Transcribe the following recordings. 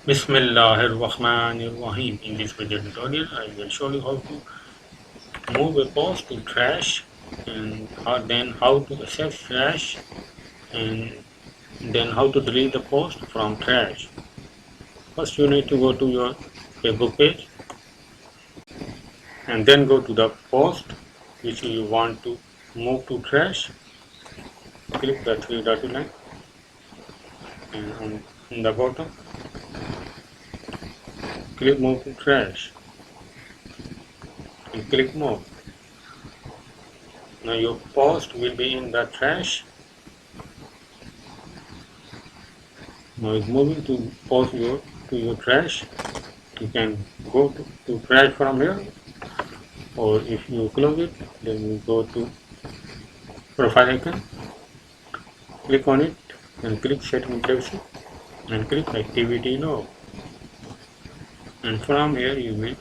Bismillahirrahmanirrahim. In this video tutorial, I will show you how to move a post to trash, and then how to access trash, and then how to delete the post from trash. First, you need to go to your Facebook page and then go to the post which you want to move to trash. Click the three dotted line, and on the bottom, click move to trash and click move. Now your post will be in the trash. Now it's moving to post to your trash. You can go to trash from here, or if you close it, then you go to profile icon, click on it and click setting privacy and click activity log, and from here you will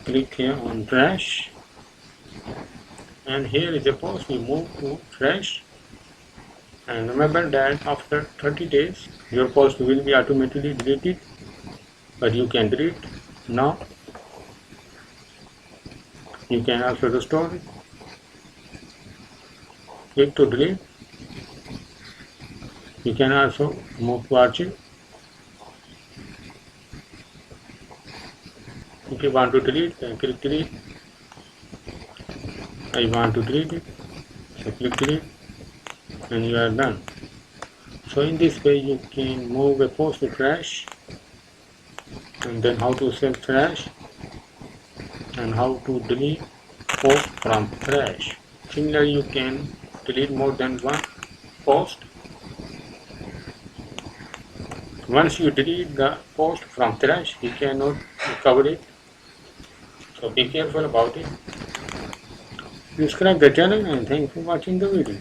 click here on trash, and here is a post we move to trash. And remember that after 30 days your post will be automatically deleted, but you can delete now. You can also restore it. Click to delete. You can also move to archive. If you want to delete, then click delete. I want to delete it, so click delete, and you are done. So in this way you can move a post to trash, and then how to save trash, and how to delete post from trash. Similarly, you can delete more than one post. Once you delete the post from trash, you cannot recover it, so be careful about it. Subscribe the channel, and thanks for watching the video.